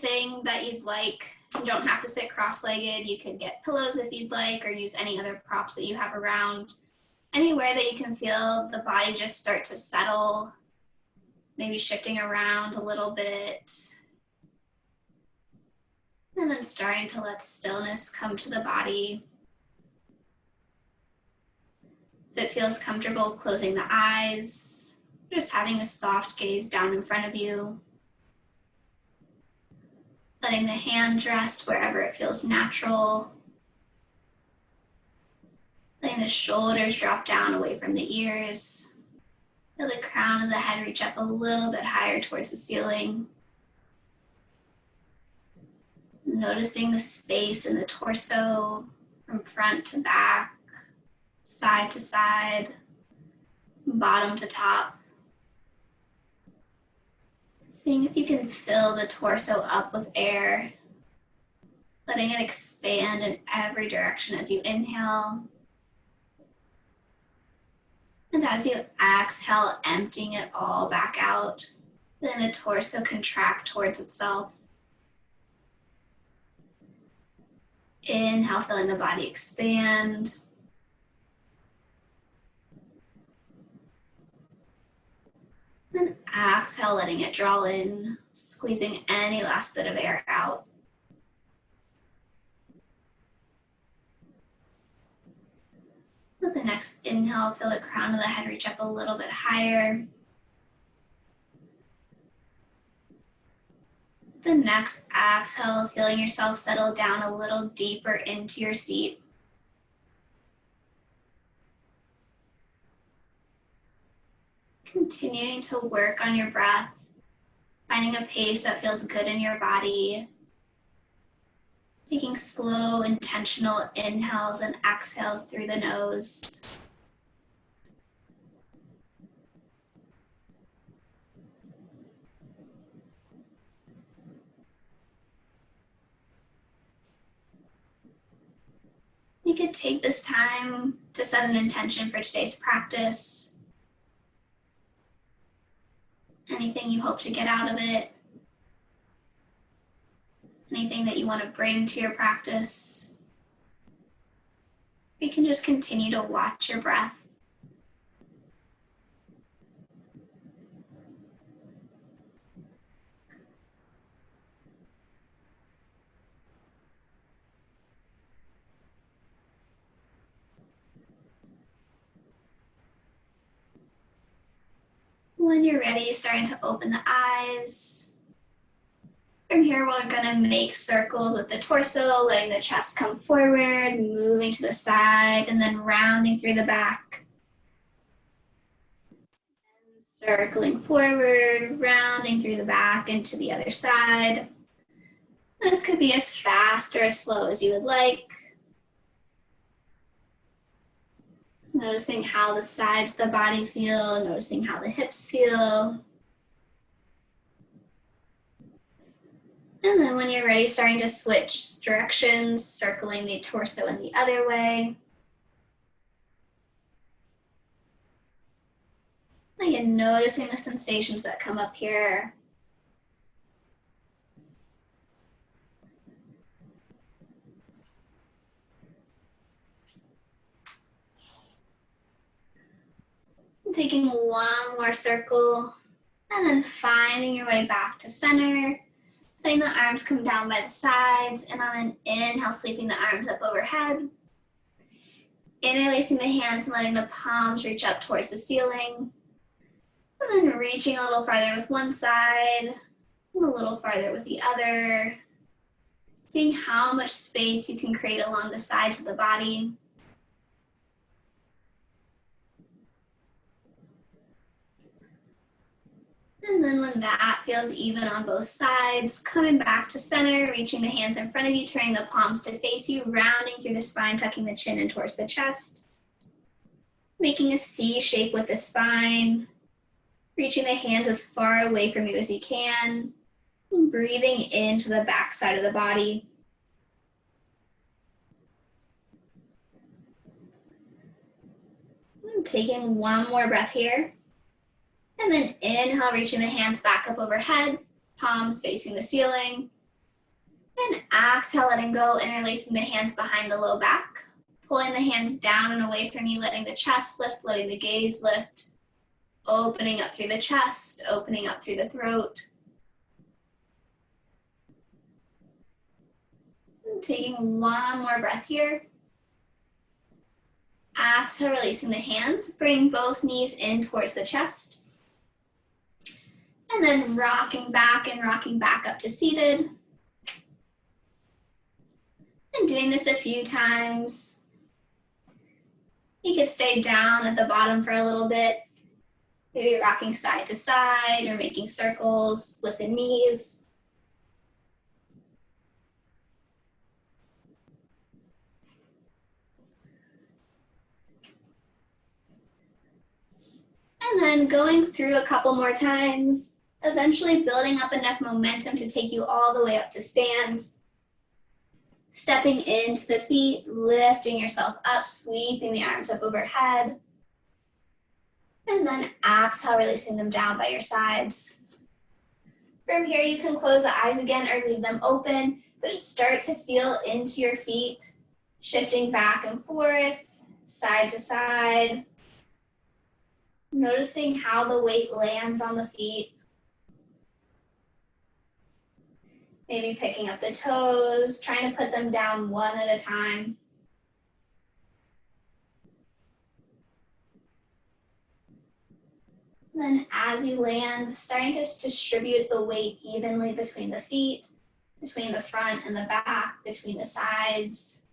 anything that you'd like. You don't have to sit cross-legged. You could get pillows if you'd like, or use any other props that you have around. Anywhere that you can feel the body just start to settle, maybe shifting around a little bit. And then starting to let stillness come to the body. If it feels comfortable, closing the eyes, just having a soft gaze down in front of you. Letting the hands rest wherever it feels natural. Letting the shoulders drop down away from the ears. Feel the crown of the head reach up a little bit higher towards the ceiling. Noticing the space in the torso from front to back, side to side, bottom to top. Seeing if you can fill the torso up with air, letting it expand in every direction as you inhale. And as you exhale, emptying it all back out, letting the torso contract towards itself. Inhale, feeling the body expand. Then exhale, letting it draw in, squeezing any last bit of air out. With the next inhale, feel the crown of the head reach up a little bit higher. The next exhale, feeling yourself settle down a little deeper into your seat. Continuing to work on your breath, finding a pace that feels good in your body. Taking slow, intentional inhales and exhales through the nose. You could take this time to set an intention for today's practice. Anything you hope to get out of it. Anything that you want to bring to your practice. You can just continue to watch your breath. When you're ready, starting to open the eyes. From here, we're going to make circles with the torso, letting the chest come forward, moving to the side, and then rounding through the back. And circling forward, rounding through the back and to the other side. This could be as fast or as slow as you would like. Noticing how the sides of the body feel, noticing how the hips feel. And then when you're ready, starting to switch directions, circling the torso in the other way. Again, noticing the sensations that come up here. Taking one more circle, and then finding your way back to center. Letting the arms come down by the sides, and on an inhale, sweeping the arms up overhead. Interlacing the hands and letting the palms reach up towards the ceiling. And then reaching a little farther with one side, and a little farther with the other. Seeing how much space you can create along the sides of the body. And then when that feels even on both sides, coming back to center, reaching the hands in front of you, turning the palms to face you, rounding through the spine, tucking the chin in towards the chest. Making a C shape with the spine. Reaching the hands as far away from you as you can. Breathing into the back side of the body. Taking one more breath here. And then inhale, reaching the hands back up overhead, palms facing the ceiling. And exhale, letting go, interlacing the hands behind the low back. Pulling the hands down and away from you, letting the chest lift, letting the gaze lift. Opening up through the chest, opening up through the throat. And taking one more breath here. Exhale, releasing the hands. Bring both knees in towards the chest. And then rocking back and rocking back up to seated. And doing this a few times. You could stay down at the bottom for a little bit. Maybe rocking side to side or making circles with the knees. And then going through a couple more times, eventually building up enough momentum to take you all the way up to stand. Stepping into the feet, lifting yourself up, sweeping the arms up overhead. And then exhale, releasing them down by your sides. From here, you can close the eyes again or leave them open, but just start to feel into your feet, shifting back and forth, side to side. Noticing how the weight lands on the feet. Maybe picking up the toes, trying to put them down one at a time. Then as you land, starting to distribute the weight evenly between the feet, between the front and the back, between the sides.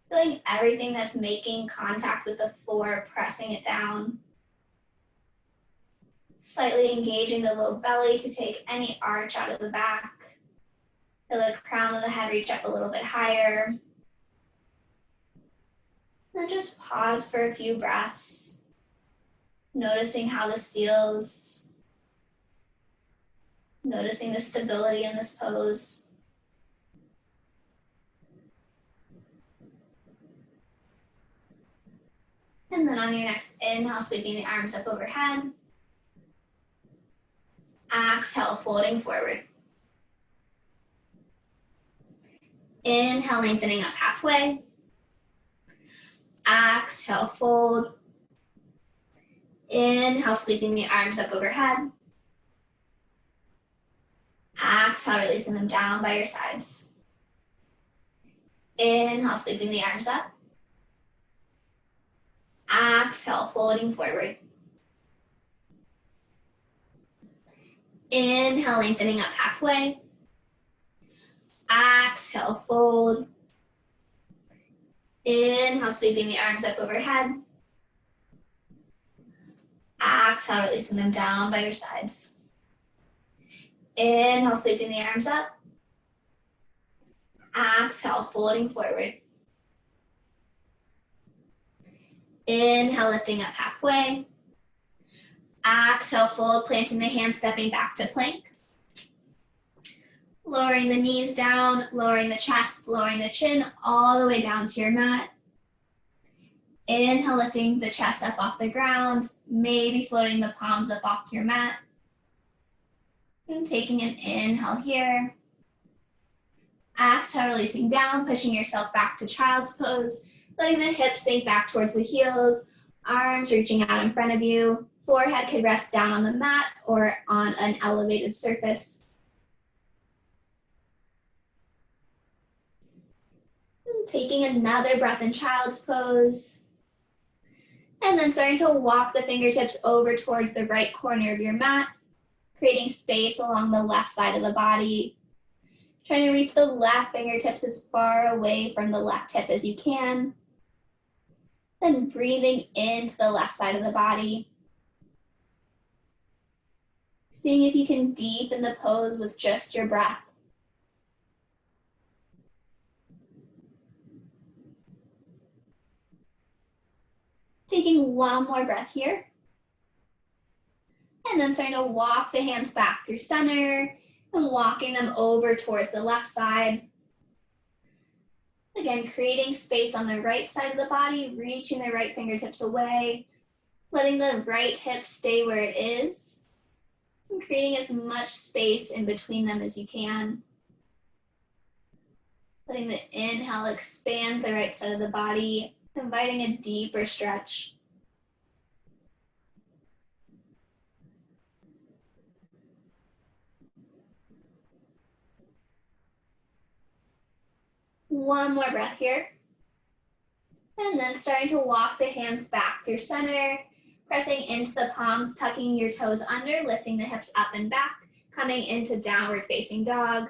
Feeling everything that's making contact with the floor, pressing it down. Slightly engaging the low belly to take any arch out of the back. Feel the crown of the head reach up a little bit higher. Then just pause for a few breaths. Noticing how this feels. Noticing the stability in this pose. And then on your next inhale, sweeping the arms up overhead. Exhale, folding forward. Inhale, lengthening up halfway. Exhale, fold. Inhale, sweeping the arms up overhead. Exhale, releasing them down by your sides. Inhale, sweeping the arms up. Exhale, folding forward. Inhale, lengthening up halfway. Exhale, fold. Inhale, sweeping the arms up overhead. Exhale, releasing them down by your sides. Inhale, sweeping the arms up. Exhale, folding forward. Inhale, lifting up halfway. Exhale, fold, planting the hands, stepping back to plank. Lowering the knees down, lowering the chest, lowering the chin, all the way down to your mat. Inhale, lifting the chest up off the ground, maybe floating the palms up off your mat. And taking an inhale here. Exhale, releasing down, pushing yourself back to child's pose, letting the hips sink back towards the heels, arms reaching out in front of you. Forehead could rest down on the mat or on an elevated surface. And taking another breath in child's pose. And then starting to walk the fingertips over towards the right corner of your mat, creating space along the left side of the body. Trying to reach the left fingertips as far away from the left hip as you can. Then breathing into the left side of the body. Seeing if you can deepen the pose with just your breath. Taking one more breath here. And then starting to walk the hands back through center and walking them over towards the left side. Again, creating space on the right side of the body, reaching the right fingertips away, letting the right hip stay where it is, and creating as much space in between them as you can. Letting the inhale expand the right side of the body, inviting a deeper stretch. One more breath here. And then starting to walk the hands back through center, pressing into the palms, tucking your toes under, lifting the hips up and back, coming into downward facing dog.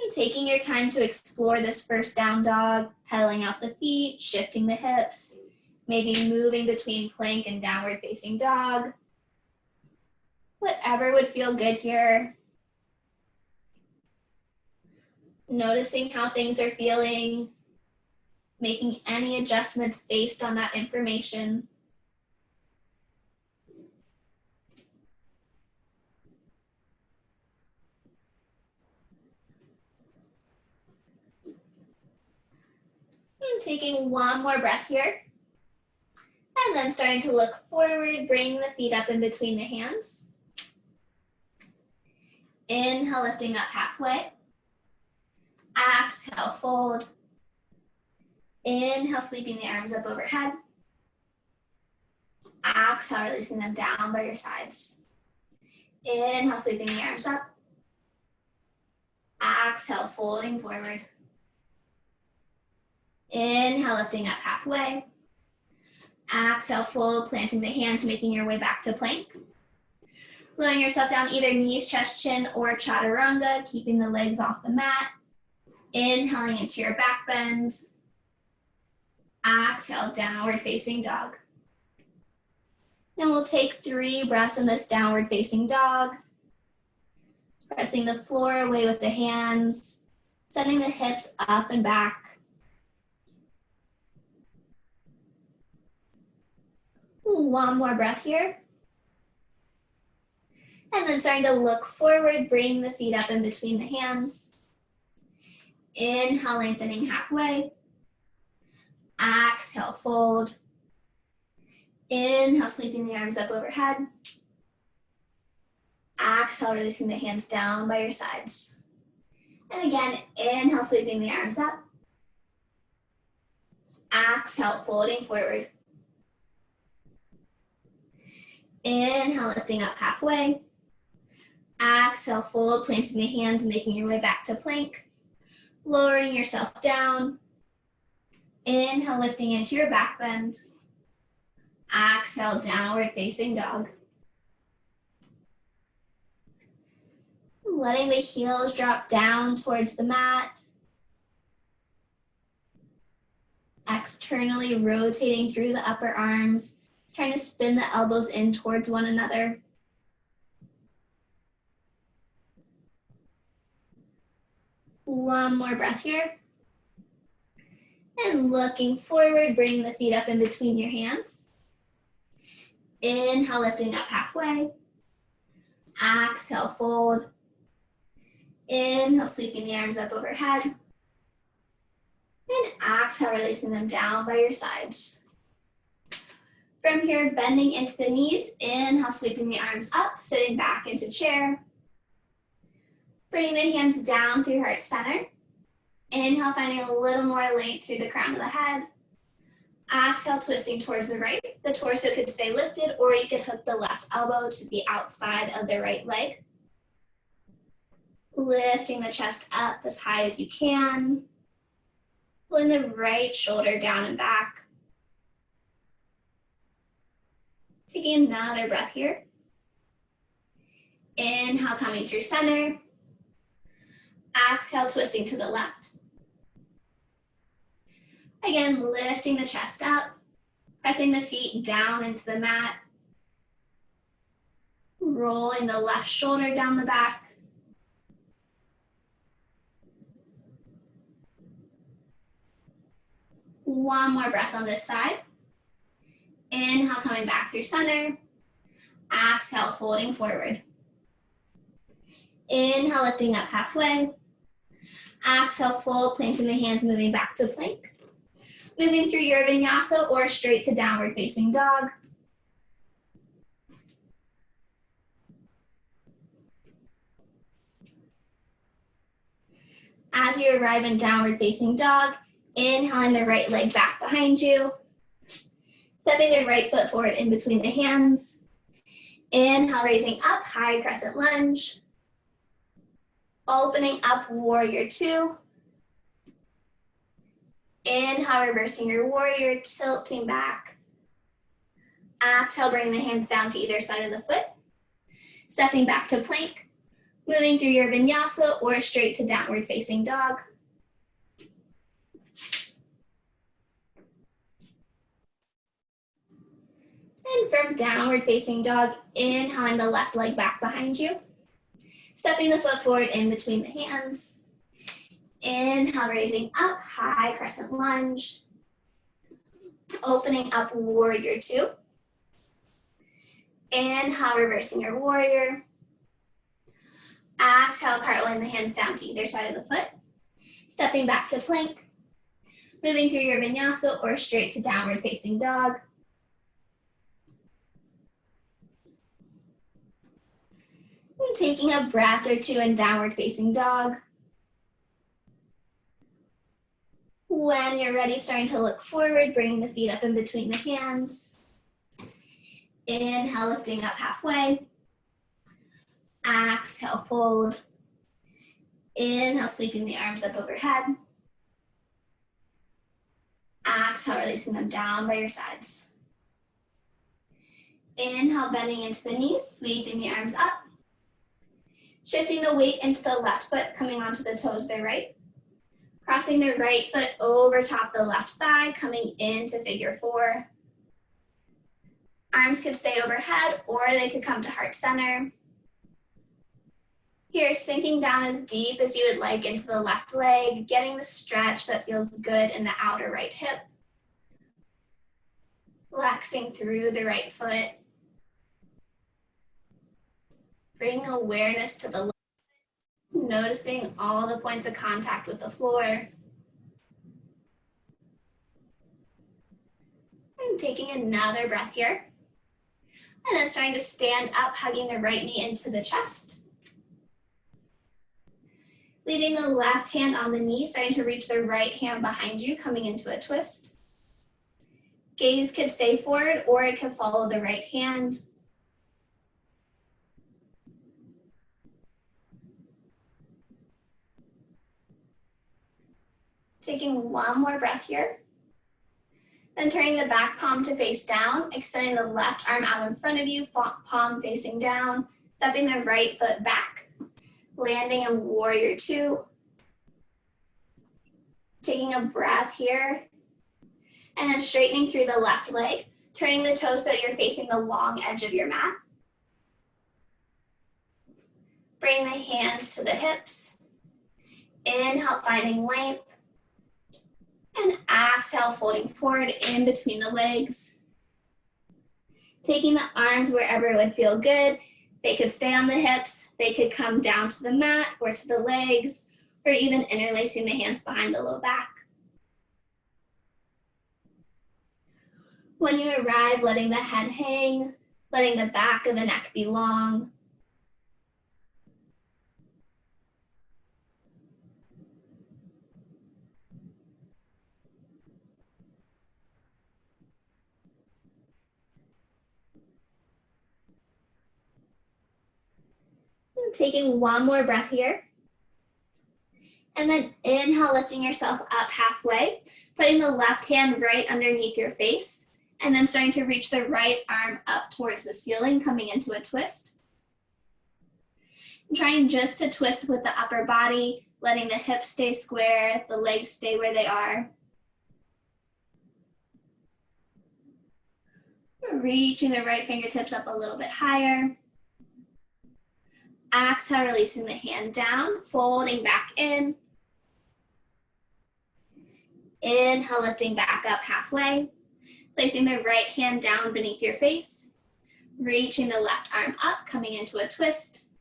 And taking your time to explore this first down dog, pedaling out the feet, shifting the hips, maybe moving between plank and downward facing dog. Whatever would feel good here. Noticing how things are feeling, making any adjustments based on that information. And taking one more breath here. And then starting to look forward, bringing the feet up in between the hands. Inhale, lifting up halfway. Exhale, fold. Inhale, sweeping the arms up overhead. Exhale, releasing them down by your sides. Inhale, sweeping the arms up. Exhale, folding forward. Inhale, lifting up halfway. Exhale, fold, planting the hands, making your way back to plank. Lowering yourself down, either knees, chest, chin, or chaturanga, keeping the legs off the mat. Inhaling into your back bend. Exhale, downward facing dog. And we'll take 3 breaths in this downward facing dog. Pressing the floor away with the hands, sending the hips up and back. One more breath here. And then starting to look forward, bring the feet up in between the hands. Inhale, lengthening halfway. Exhale, fold. Inhale, sweeping the arms up overhead. Exhale, releasing the hands down by your sides. And again, inhale, sweeping the arms up. Exhale, folding forward. Inhale, lifting up halfway. Exhale, fold, planting the hands, making your way back to plank. Lowering yourself down. Inhale, lifting into your back bend. Exhale, downward facing dog. Letting the heels drop down towards the mat. Externally rotating through the upper arms, trying to spin the elbows in towards one another. One more breath here. And looking forward, bring the feet up in between your hands. Inhale, lifting up halfway. Exhale, fold. Inhale, sweeping the arms up overhead. And exhale, releasing them down by your sides. From here, bending into the knees. Inhale, sweeping the arms up, sitting back into chair. Bringing the hands down through heart center. Inhale, finding a little more length through the crown of the head. Exhale, twisting towards the right. The torso could stay lifted, or you could hook the left elbow to the outside of the right leg. Lifting the chest up as high as you can. Pulling the right shoulder down and back. Taking another breath here. Inhale, coming through center. Exhale, twisting to the left. Again, lifting the chest up, pressing the feet down into the mat. Rolling the left shoulder down the back. One more breath on this side. Inhale, coming back through center. Exhale, folding forward. Inhale, lifting up halfway. Exhale, fold, planting the hands, moving back to plank. Moving through your vinyasa or straight to downward facing dog. As you arrive in downward facing dog, inhaling the right leg back behind you, stepping the right foot forward in between the hands. Inhale, raising up, high crescent lunge. Opening up, warrior two. Inhale, reversing your warrior, tilting back. Exhale, bring the hands down to either side of the foot. Stepping back to plank. Moving through your vinyasa or straight to downward facing dog. And from downward facing dog, inhaling the left leg back behind you. Stepping the foot forward in between the hands. Inhale, raising up, high crescent lunge. Opening up, warrior two. Inhale, reversing your warrior. Exhale, cartwheeling the hands down to either side of the foot. Stepping back to plank. Moving through your vinyasa or straight to downward facing dog. And taking a breath or two in downward facing dog. When you're ready, starting to look forward, bringing the feet up in between the hands. Inhale, lifting up halfway. Exhale, fold. Inhale, sweeping the arms up overhead. Exhale, releasing them down by your sides. Inhale, bending into the knees, sweeping the arms up. Shifting the weight into the left foot, coming onto the toes to the right. Crossing the right foot over top the left thigh, coming into figure four. Arms could stay overhead or they could come to heart center. Here, sinking down as deep as you would like into the left leg, getting the stretch that feels good in the outer right hip. Relaxing through the right foot. Bring awareness to the left, noticing all the points of contact with the floor. And taking another breath here. And then starting to stand up, hugging the right knee into the chest. Leaving the left hand on the knee, starting to reach the right hand behind you, coming into a twist. Gaze could stay forward or it could follow the right hand. Taking one more breath here. Then turning the back palm to face down, extending the left arm out in front of you, palm facing down, stepping the right foot back, landing in warrior two. Taking a breath here, and then straightening through the left leg, turning the toes so that you're facing the long edge of your mat. Bring the hands to the hips. Inhale, finding length. And exhale, folding forward in between the legs. Taking the arms wherever it would feel good. They could stay on the hips, they could come down to the mat or to the legs, or even interlacing the hands behind the low back. When you arrive, letting the head hang, letting the back of the neck be long. Taking one more breath here. And then inhale, lifting yourself up halfway, putting the left hand right underneath your face, and then starting to reach the right arm up towards the ceiling, coming into a twist. And trying just to twist with the upper body, letting the hips stay square, the legs stay where they are. Reaching the right fingertips up a little bit higher. Exhale, releasing the hand down, folding back in. Inhale, lifting back up halfway. Placing the right hand down beneath your face. Reaching the left arm up, coming into a twist.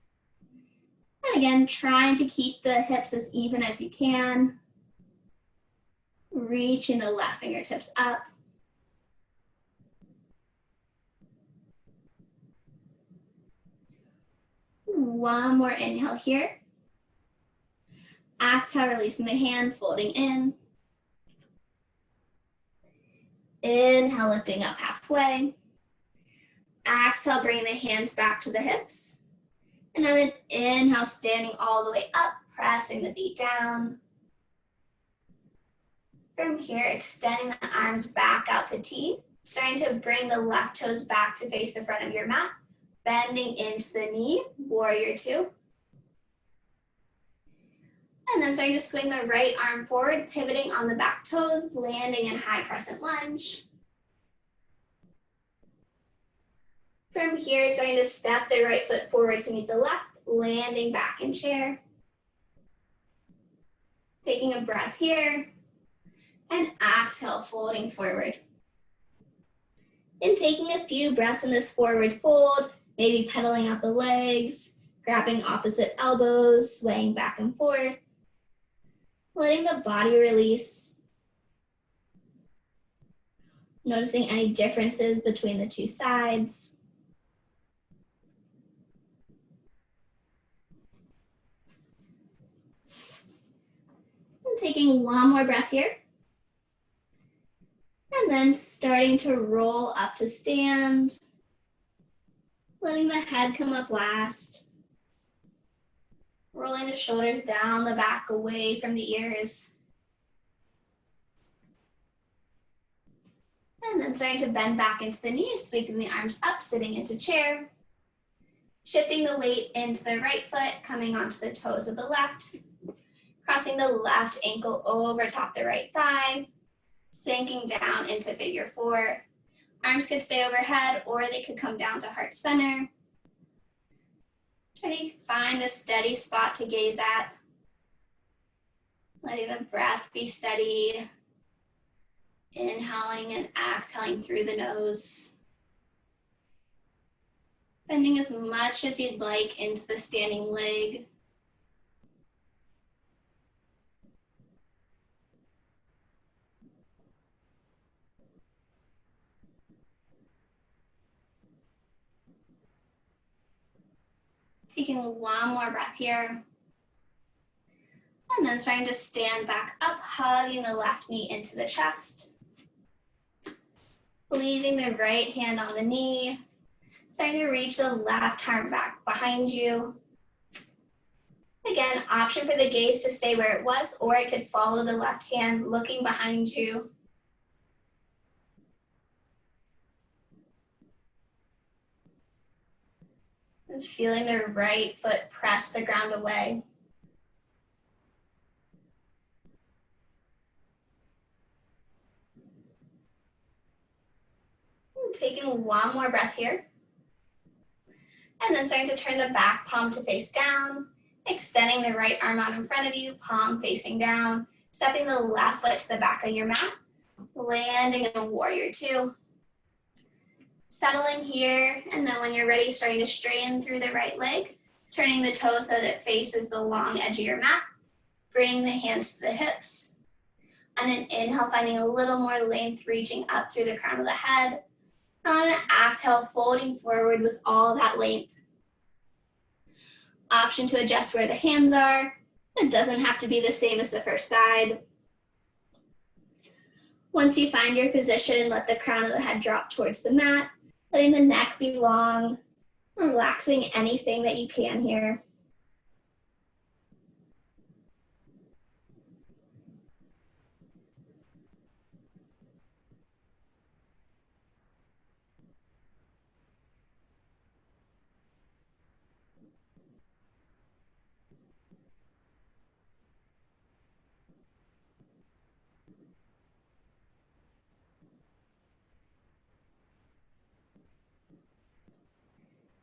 And again, trying to keep the hips as even as you can. Reaching the left fingertips up. One more inhale here. exhale, releasing the hand, folding in. Inhale, lifting up halfway. Exhale, bringing the hands back to the hips. And on an inhale, standing all the way up, pressing the feet down. From here, extending the arms back out to T, starting to bring the left toes back to face the front of your mat, bending into the knee, warrior two. And then starting to swing the right arm forward, pivoting on the back toes, landing in high crescent lunge. From here, starting to step the right foot forward to meet the left, landing back in chair. Taking a breath here, and exhale, folding forward. And taking a few breaths in this forward fold, maybe pedaling out the legs, grabbing opposite elbows, swaying back and forth. Letting the body release. Noticing any differences between the two sides. And taking one more breath here. And then starting to roll up to stand. Letting the head come up last. Rolling the shoulders down the back, away from the ears. And then starting to bend back into the knees, sweeping the arms up, sitting into chair. Shifting the weight into the right foot, coming onto the toes of the left. Crossing the left ankle over top the right thigh. Sinking down into figure four. Arms could stay overhead or they could come down to heart center. Trying to find a steady spot to gaze at. Letting the breath be steady. Inhaling and exhaling through the nose. Bending as much as you'd like into the standing leg. Taking one more breath here. And then starting to stand back up, hugging the left knee into the chest. Leaving the right hand on the knee. Starting to reach the left arm back behind you. Again, option for the gaze to stay where it was, or it could follow the left hand looking behind you. And feeling the right foot press the ground away. And taking one more breath here. And then starting to turn the back palm to face down, extending the right arm out in front of you, palm facing down, stepping the left foot to the back of your mat, landing in warrior two. Settling here, and then when you're ready, starting to straighten through the right leg, turning the toes so that it faces the long edge of your mat. Bring the hands to the hips. On an inhale, finding a little more length, reaching up through the crown of the head. On an exhale, folding forward with all that length. Option to adjust where the hands are. It doesn't have to be the same as the first side. Once you find your position, let the crown of the head drop towards the mat, letting the neck be long, relaxing anything that you can here.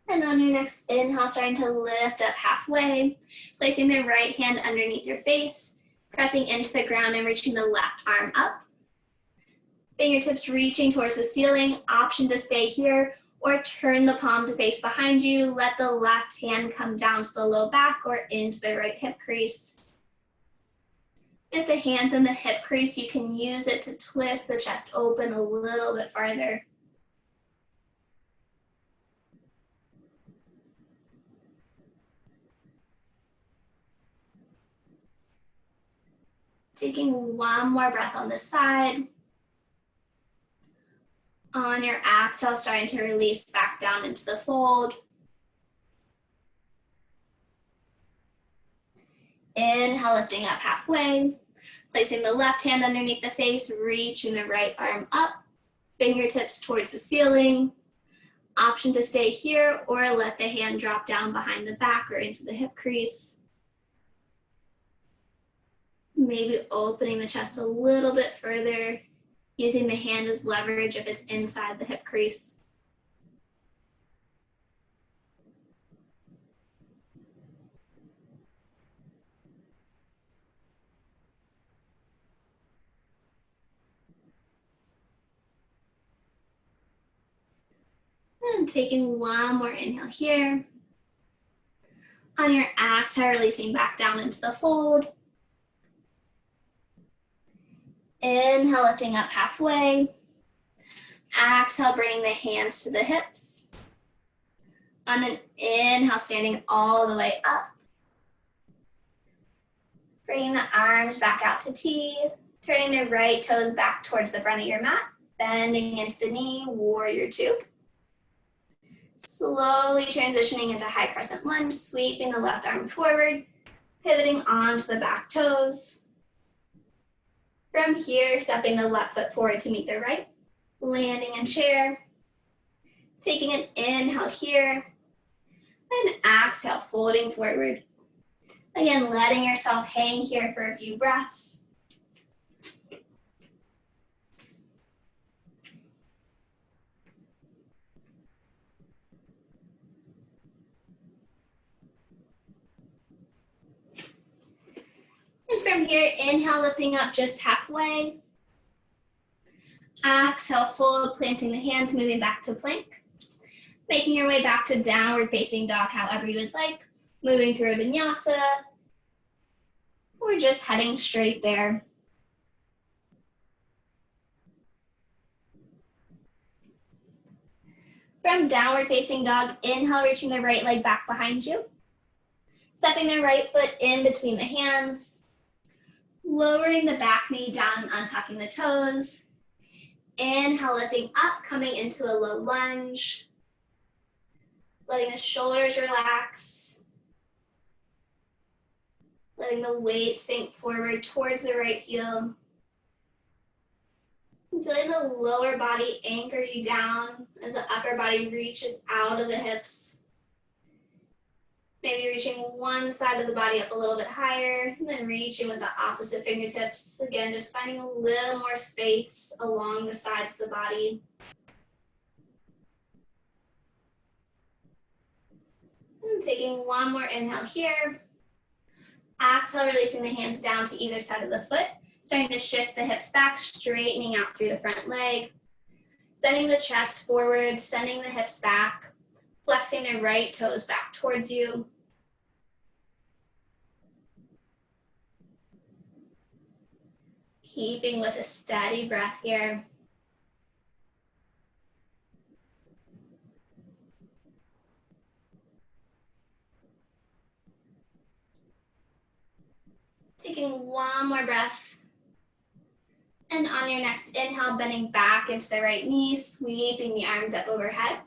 And on your next inhale, starting to lift up halfway, placing the right hand underneath your face, pressing into the ground and reaching the left arm up. Fingertips reaching towards the ceiling, option to stay here, or turn the palm to face behind you. Let the left hand come down to the low back or into the right hip crease. With the hands in the hip crease, you can use it to twist the chest open a little bit farther. Taking one more breath on this side. On your exhale, starting to release back down into the fold. Inhale, lifting up halfway. Placing the left hand underneath the face, reaching the right arm up. Fingertips towards the ceiling. Option to stay here or let the hand drop down behind the back or into the hip crease. Maybe opening the chest a little bit further, using the hand as leverage if it's inside the hip crease. And taking one more inhale here. On your exhale, releasing back down into the fold. Inhale, lifting up halfway. Exhale, bringing the hands to the hips. On an inhale, standing all the way up. Bringing the arms back out to T. Turning the right toes back towards the front of your mat. Bending into the knee, warrior two. Slowly transitioning into high crescent lunge, sweeping the left arm forward, pivoting onto the back toes. From here, stepping the left foot forward to meet the right, landing in chair, taking an inhale here, and exhale, folding forward. Again, letting yourself hang here for a few breaths. And from here, inhale, lifting up just halfway. Exhale, fold, planting the hands, moving back to plank. Making your way back to downward facing dog, however you would like. Moving through a vinyasa. Or just heading straight there. From downward facing dog, inhale, reaching the right leg back behind you. Stepping the right foot in between the hands. Lowering the back knee down and untucking the toes. Inhale, lifting up, coming into a low lunge. Letting the shoulders relax. Letting the weight sink forward towards the right heel. Feeling the lower body anchor you down as the upper body reaches out of the hips. Maybe reaching one side of the body up a little bit higher, and then reaching with the opposite fingertips. Again, just finding a little more space along the sides of the body. And taking one more inhale here. Exhale, releasing the hands down to either side of the foot. Starting to shift the hips back, straightening out through the front leg. Sending the chest forward, sending the hips back. Flexing the right toes back towards you. Keeping with a steady breath here. Taking one more breath. And on your next inhale, bending back into the right knee, sweeping the arms up overhead.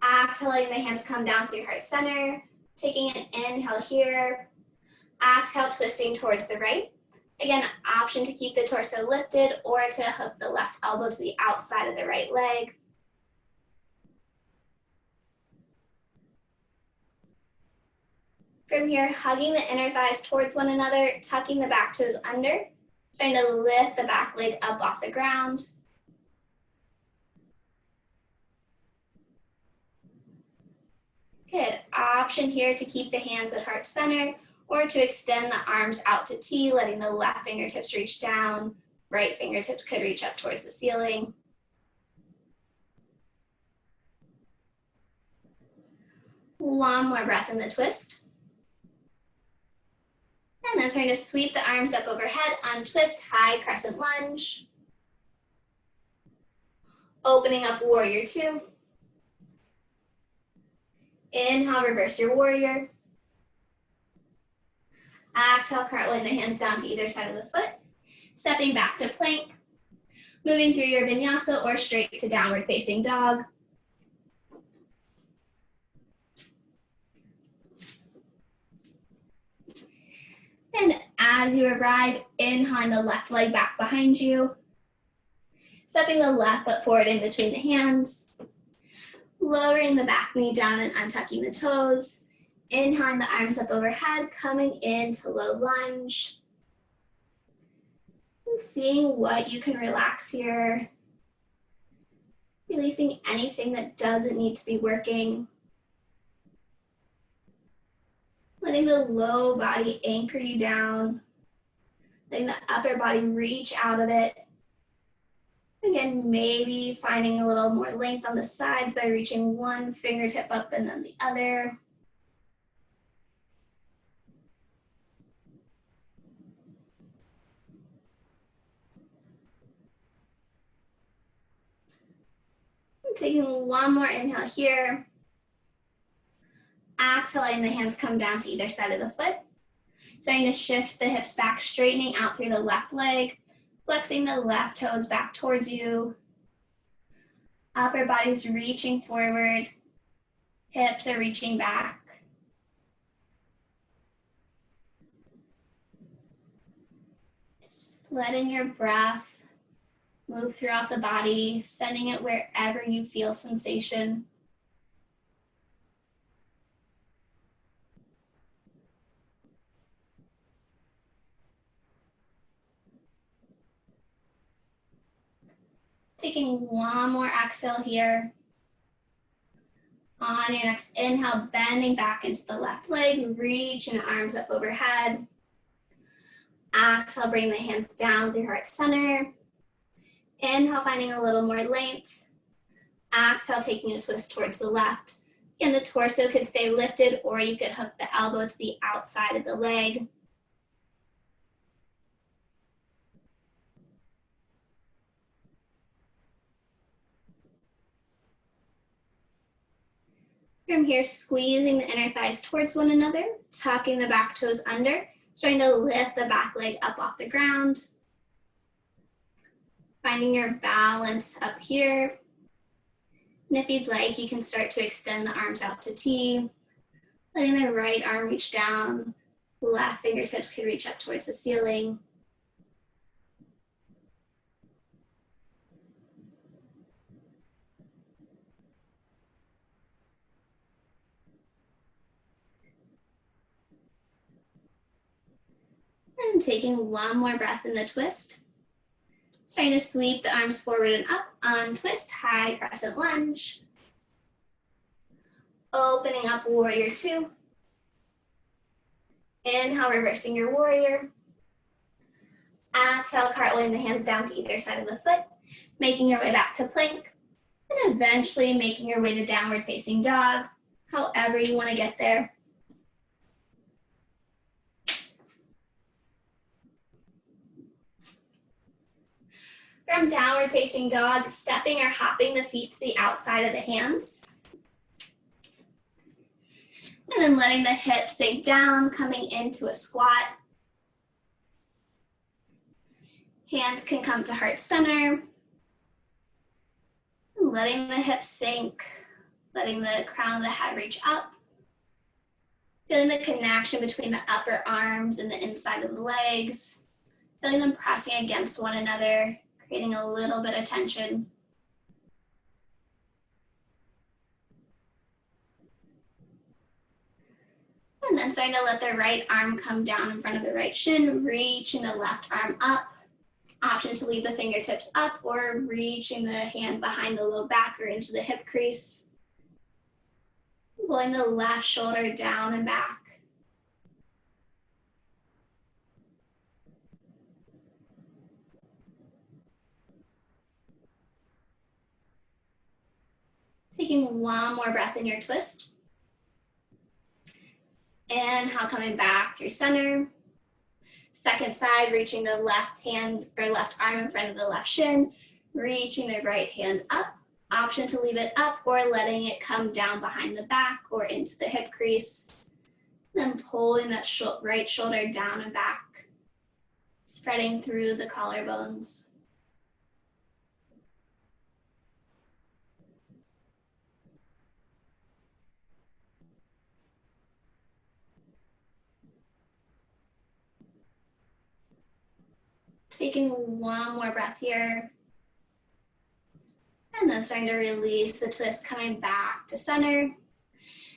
Exhaling, the hands come down through heart center. Taking an inhale here. Exhale, twisting towards the right. Again, option to keep the torso lifted or to hook the left elbow to the outside of the right leg. From here, hugging the inner thighs towards one another, tucking the back toes under, starting to lift the back leg up off the ground. Good. Option here to keep the hands at heart center or to extend the arms out to T, letting the left fingertips reach down. Right fingertips could reach up towards the ceiling. One more breath in the twist. And then starting to sweep the arms up overhead, untwist, high crescent lunge. Opening up warrior two. Inhale, reverse your warrior. Exhale, cartwheeling the hands down to either side of the foot. Stepping back to plank. Moving through your vinyasa or straight to downward facing dog. And as you arrive, inhale the left leg back behind you. Stepping the left foot forward in between the hands. Lowering the back knee down and untucking the toes. Inhaling the arms up overhead, coming into low lunge. And seeing what you can relax here. Releasing anything that doesn't need to be working. Letting the low body anchor you down. Letting the upper body reach out of it. Again, maybe finding a little more length on the sides by reaching one fingertip up and then the other. And taking one more inhale here. Exhaling, the hands come down to either side of the foot. Starting to shift the hips back, straightening out through the left leg. Flexing the left toes back towards you. Upper body's reaching forward. Hips are reaching back. Just letting your breath move throughout the body, sending it wherever you feel sensation. Taking one more exhale here. On your next inhale, bending back into the left leg, reaching the arms up overhead. Exhale, bring the hands down through heart center. Inhale, finding a little more length. Exhale, taking a twist towards the left. Again, the torso could stay lifted, or you could hook the elbow to the outside of the leg. From here, squeezing the inner thighs towards one another, tucking the back toes under, starting to lift the back leg up off the ground. Finding your balance up here. And if you'd like, you can start to extend the arms out to T, letting the right arm reach down, left fingertips could reach up towards the ceiling. And taking one more breath in the twist. Starting to sweep the arms forward and up on twist, high crescent lunge. Opening up warrior two. Inhale, reversing your warrior. Exhale, cartwheeling the hands down to either side of the foot, making your way back to plank, and eventually making your way to downward facing dog, however you want to get there. From downward facing dog, stepping or hopping the feet to the outside of the hands. And then letting the hips sink down, coming into a squat. Hands can come to heart center. Letting the hips sink, letting the crown of the head reach up. Feeling the connection between the upper arms and the inside of the legs. Feeling them pressing against one another, creating a little bit of tension. And then starting to let the right arm come down in front of the right shin, reaching the left arm up. Option to leave the fingertips up or reaching the hand behind the low back or into the hip crease. Pulling the left shoulder down and back. Taking one more breath in your twist. Inhale, coming back through center. Second side, reaching the left hand or left arm in front of the left shin, reaching the right hand up. Option to leave it up or letting it come down behind the back or into the hip crease. Then pulling that right shoulder down and back, spreading through the collarbones. Taking one more breath here. And then starting to release the twist, coming back to center.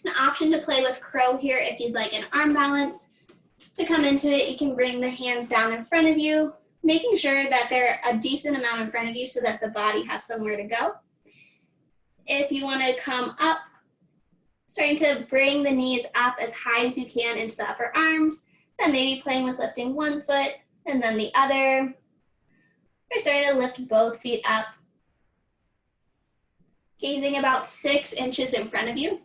An option to play with crow here if you'd like an arm balance. To come into it, you can bring the hands down in front of you, making sure that they're a decent amount in front of you so that the body has somewhere to go. If you want to come up, starting to bring the knees up as high as you can into the upper arms, then maybe playing with lifting one foot and then the other. You're starting to lift both feet up, gazing about 6 inches in front of you.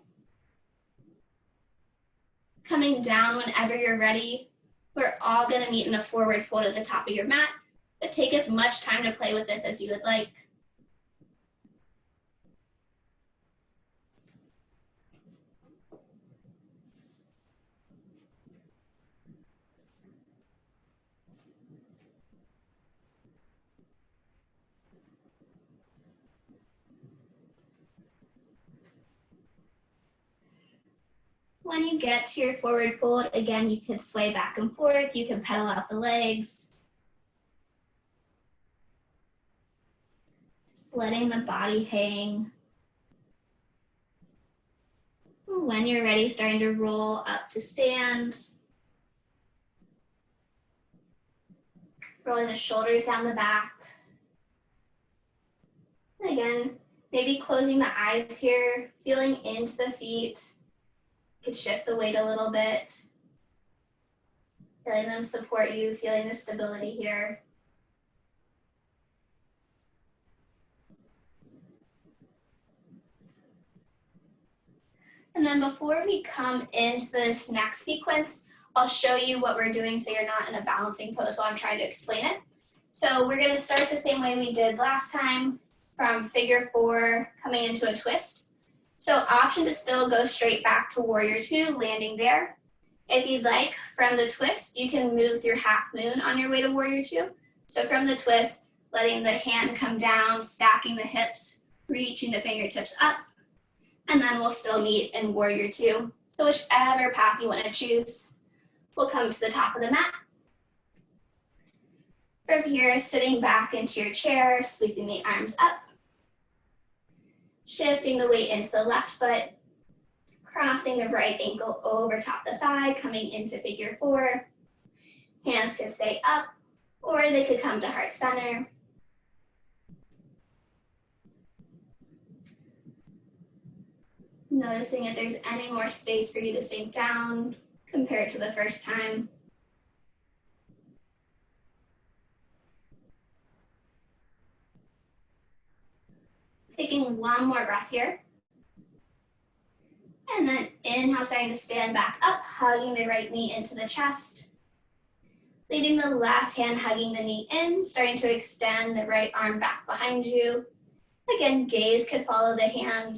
Coming down whenever you're ready. We're all going to meet in a forward fold at the top of your mat, but take as much time to play with this as you would like. When you get to your forward fold, again, you can sway back and forth. You can pedal out the legs. Just letting the body hang. When you're ready, starting to roll up to stand. Rolling the shoulders down the back. And again, maybe closing the eyes here, feeling into the feet. You could shift the weight a little bit. Feeling them support you, feeling the stability here. And then before we come into this next sequence, I'll show you what we're doing so you're not in a balancing pose while I'm trying to explain it. So we're gonna start the same way we did last time, from figure 4 coming into a twist. So option to still go straight back to warrior 2, landing there. If you'd like, from the twist, you can move through half moon on your way to warrior 2. So from the twist, letting the hand come down, stacking the hips, reaching the fingertips up, and then we'll still meet in warrior 2. So whichever path you want to choose, we'll come to the top of the mat. From here, sitting back into your chair, sweeping the arms up. Shifting the weight into the left foot, crossing the right ankle over top the thigh, coming into figure 4. Hands could stay up, or they could come to heart center. Noticing if there's any more space for you to sink down compared to the first time. Taking one more breath here. And then inhale, starting to stand back up, hugging the right knee into the chest. Leaving the left hand hugging the knee in, starting to extend the right arm back behind you. Again, gaze could follow the hand,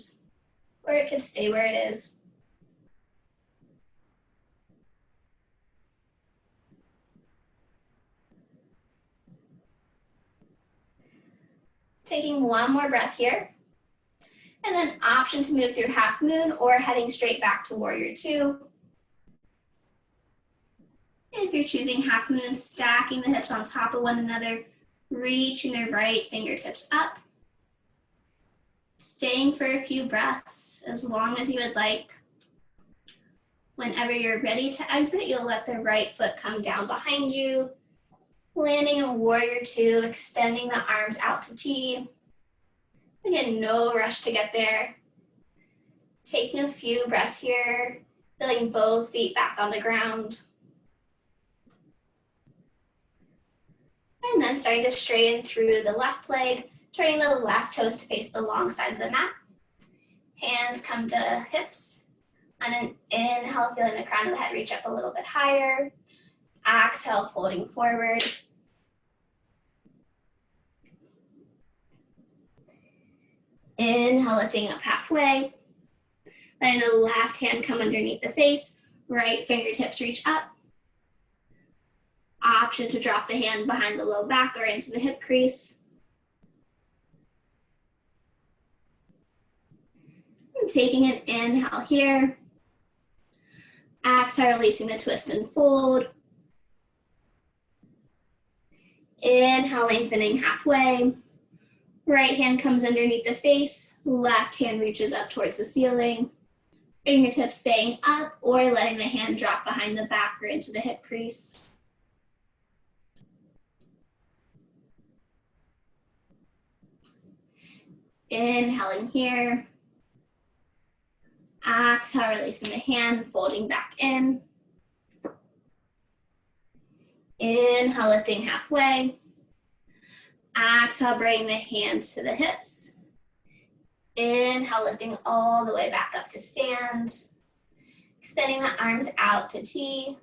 or it could stay where it is. Taking one more breath here. And then option to move through half moon or heading straight back to warrior 2. If you're choosing half moon, stacking the hips on top of one another, reaching the right fingertips up. Staying for a few breaths, as long as you would like. Whenever you're ready to exit, you'll let the right foot come down behind you. Landing in warrior 2, extending the arms out to T. Again, no rush to get there. Taking a few breaths here, feeling both feet back on the ground. And then starting to straighten through the left leg, turning the left toes to face the long side of the mat. Hands come to hips. And an inhale, feeling the crown of the head reach up a little bit higher. Exhale, folding forward. Inhale, lifting up halfway. Letting the left hand come underneath the face, Right fingertips reach up. Option to drop the hand behind the low back or into the hip crease. And taking an inhale here. Exhale, releasing the twist and fold. Inhale, lengthening halfway. Right hand comes underneath the face. Left hand reaches up towards the ceiling. Fingertips staying up or letting the hand drop behind the back or into the hip crease. Inhaling here. Exhale, releasing the hand, folding back in. Inhale, lifting halfway. Exhale, bringing the hands to the hips. Inhale, lifting all the way back up to stand. Extending the arms out to T.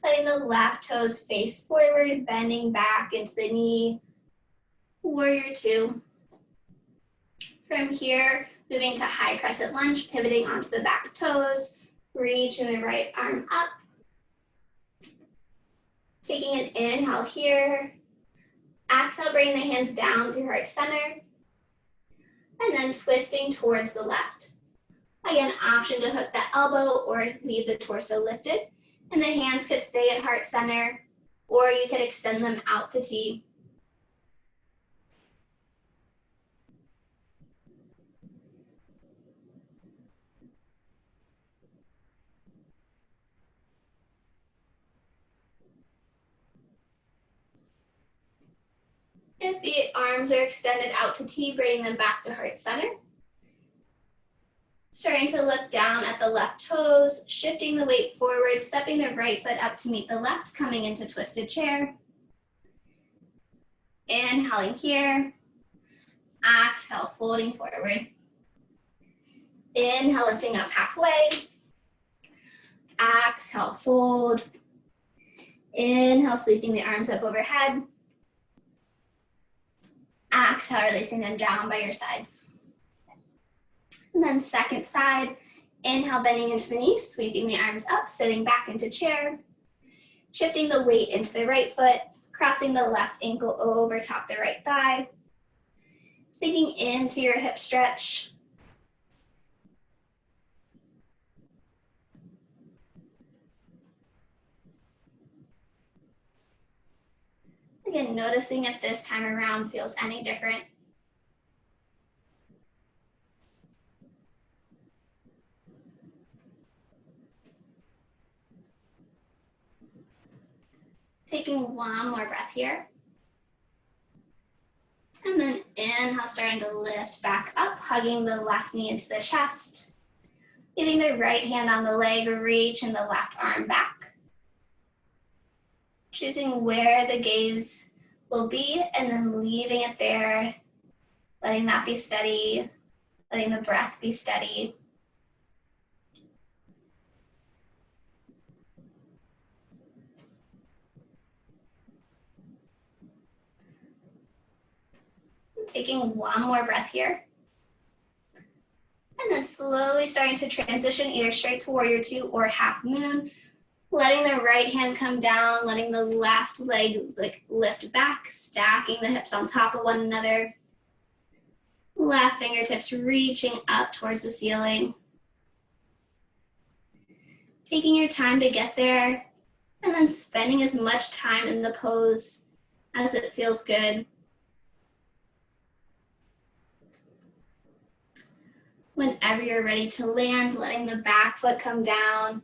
Letting the left toes face forward, bending back into the knee. Warrior two. From here, moving to high crescent lunge, pivoting onto the back toes. Reaching the right arm up. Taking an inhale here. Exhale, bringing the hands down through heart center. And then twisting towards the left. Again, option to hook that elbow or leave the torso lifted. And the hands could stay at heart center, or you could extend them out to T. If the arms are extended out to T, bringing them back to heart center. Starting to look down at the left toes, shifting the weight forward, stepping the right foot up to meet the left, coming into twisted chair. Inhaling here. Exhale, folding forward. Inhale, lifting up halfway. Exhale, fold. Inhale, sweeping the arms up overhead. Exhale, releasing them down by your sides. And then second side, inhale, bending into the knees, sweeping the arms up, sitting back into chair. Shifting the weight into the right foot, crossing the left ankle over top the right thigh. Sinking into your hip stretch. Again, noticing if this time around feels any different. Taking one more breath here. And then inhale, starting to lift back up, hugging the left knee into the chest. Giving the right hand on the leg, reach and the left arm back. Choosing where the gaze will be and then leaving it there. Letting that be steady, letting the breath be steady. Taking one more breath here. And then slowly starting to transition either straight to warrior two or half moon. Letting the right hand come down, letting the left leg lift back, stacking the hips on top of one another. Left fingertips reaching up towards the ceiling. Taking your time to get there, and then spending as much time in the pose as it feels good. Whenever you're ready to land, letting the back foot come down,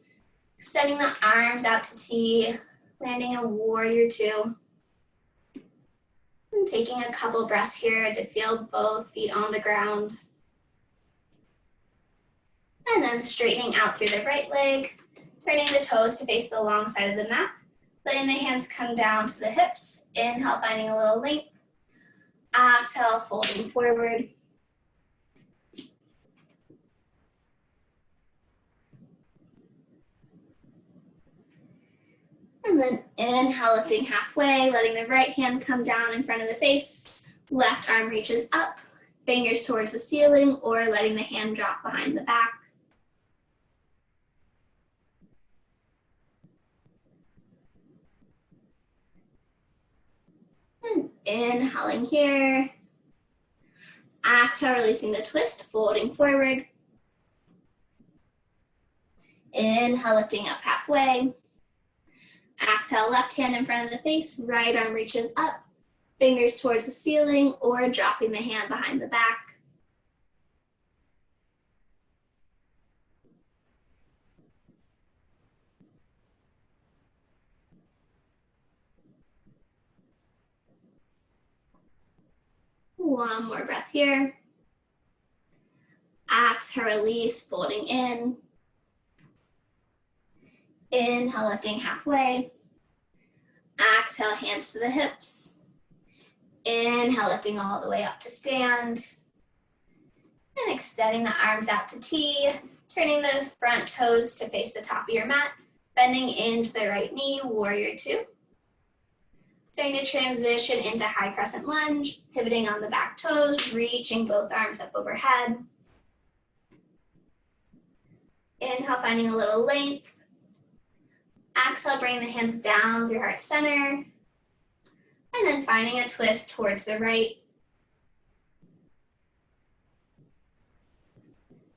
extending the arms out to T, landing in warrior two. And taking a couple breaths here to feel both feet on the ground. And then straightening out through the right leg, turning the toes to face the long side of the mat, letting the hands come down to the hips. Inhale, finding a little length. Exhale, folding forward. And then inhale, lifting halfway, letting the right hand come down in front of the face. Left arm reaches up, fingers towards the ceiling, or letting the hand drop behind the back. Inhaling here. Exhale, releasing the twist, folding forward. Inhale, lifting up halfway. Exhale, left hand in front of the face, right arm reaches up, fingers towards the ceiling or dropping the hand behind the back. One more breath here. Exhale, release, folding in. Inhale, lifting halfway. Exhale, hands to the hips. Inhale, lifting all the way up to stand. And extending the arms out to T, turning the front toes to face the top of your mat, bending into the right knee, warrior two. Starting to transition into high crescent lunge, pivoting on the back toes, reaching both arms up overhead. Inhale, finding a little length. Exhale, bring the hands down through heart center. And then finding a twist towards the right.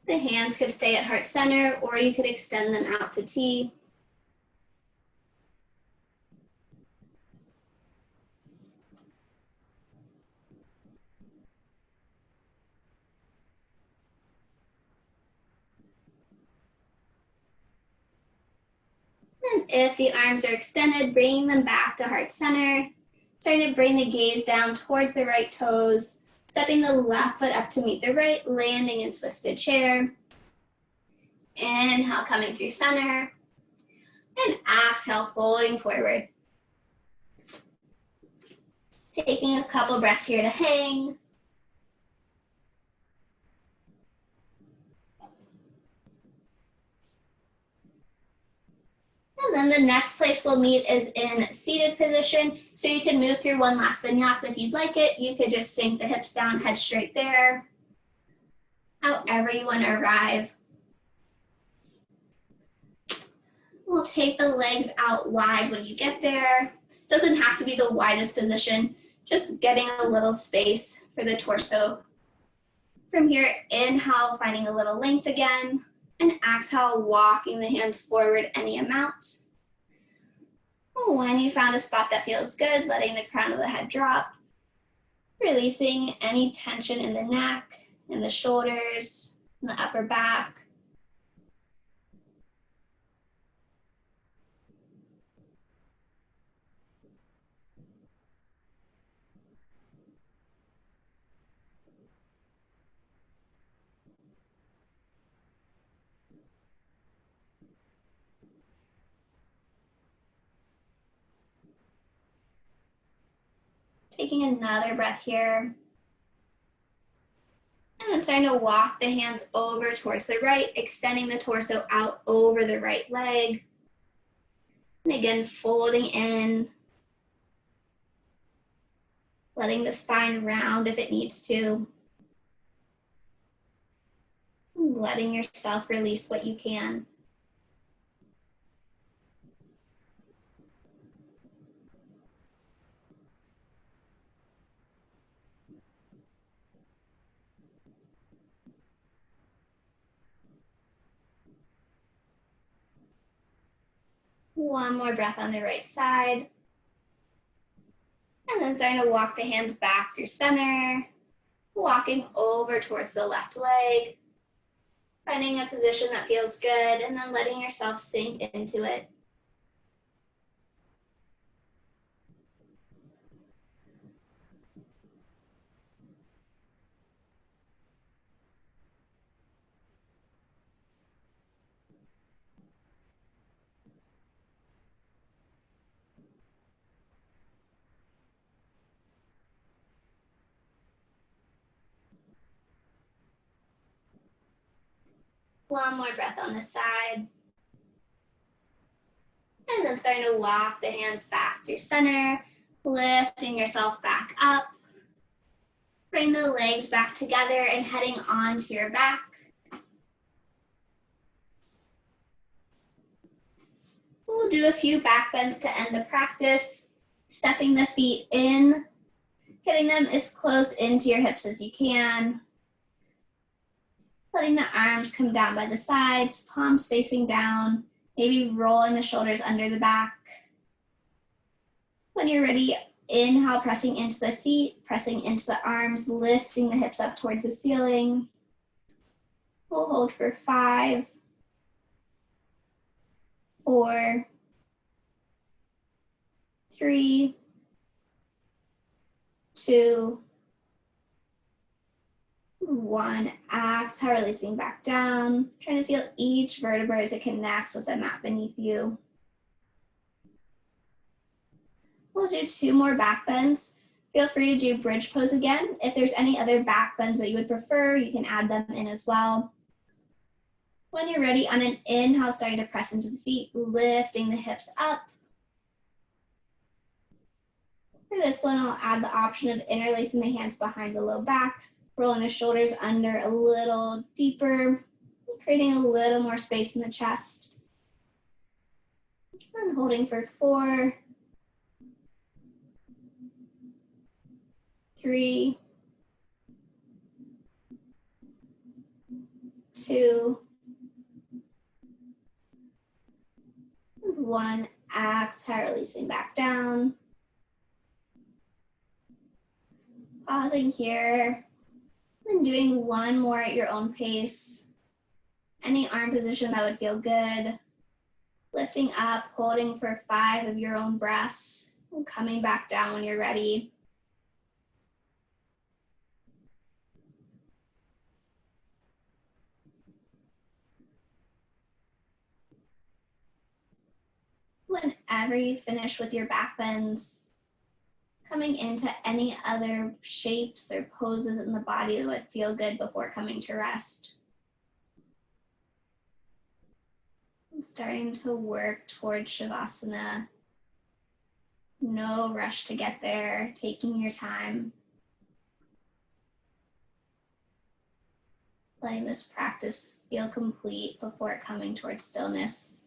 The hands could stay at heart center, or you could extend them out to T. And if the arms are extended, bringing them back to heart center. Starting to bring the gaze down towards the right toes, stepping the left foot up to meet the right, landing in twisted chair. Inhale, coming through center. And exhale, folding forward. Taking a couple breaths here to hang. And then the next place we'll meet is in seated position. So you can move through one last vinyasa if you'd like it. You could just sink the hips down, head straight there. However you want to arrive. We'll take the legs out wide when you get there. Doesn't have to be the widest position, just getting a little space for the torso. From here, inhale, finding a little length again. And exhale, walking the hands forward any amount. When you found a spot that feels good, letting the crown of the head drop. Releasing any tension in the neck, in the shoulders, in the upper back. Taking another breath here. And then starting to walk the hands over towards the right, extending the torso out over the right leg. And again, folding in. Letting the spine round if it needs to. Letting yourself release what you can. One more breath on the right side. And then starting to walk the hands back through center. Walking over towards the left leg. Finding a position that feels good and then letting yourself sink into it. One more breath on this side. And then starting to walk the hands back through center, lifting yourself back up. Bring the legs back together and heading onto your back. We'll do a few back bends to end the practice, stepping the feet in, Getting them as close into your hips as you can. Letting the arms come down by the sides, palms facing down, maybe rolling the shoulders under the back. When you're ready, inhale, pressing into the feet, pressing into the arms, lifting the hips up towards the ceiling. We'll hold for 5, 4, 3, 2, 1. Exhale, releasing back down. Trying to feel each vertebra as it connects with the mat beneath you. We'll do 2 more back bends. Feel free to do bridge pose again. If there's any other back bends that you would prefer, you can add them in as well. When you're ready, on an inhale, starting to press into the feet, lifting the hips up. For this one, I'll add the option of interlacing the hands behind the low back, rolling the shoulders under a little deeper, creating a little more space in the chest. And holding for 4, 3, 2, 1. Exhale, releasing back down. Pausing here, and doing 1 more at your own pace. Any arm position that would feel good. Lifting up, holding for 5 of your own breaths, and coming back down when you're ready. Whenever you finish with your back bends, coming into any other shapes or poses in the body that would feel good before coming to rest. And starting to work towards Shavasana. No rush to get there, taking your time. Letting this practice feel complete before coming towards stillness.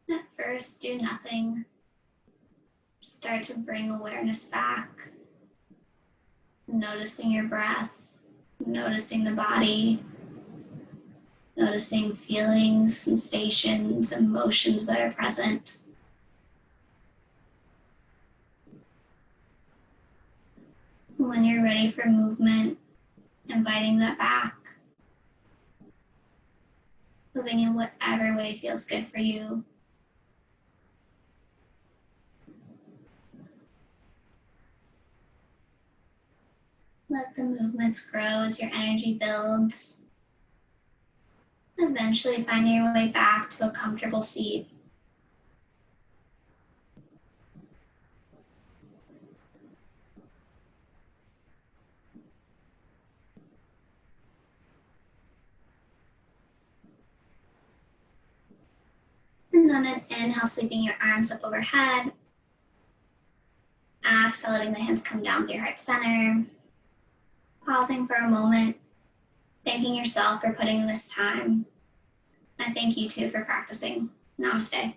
At first, do nothing. Start to bring awareness back. Noticing your breath, noticing the body, noticing feelings, sensations, emotions that are present. When you're ready for movement, inviting that back. Moving in whatever way feels good for you. Let the movements grow as your energy builds. Eventually finding your way back to a comfortable seat. on an inhale, sweeping your arms up overhead. Exhale, letting the hands come down through your heart center. Pausing for a moment, thanking yourself for putting in this time. I thank you too for practicing. Namaste.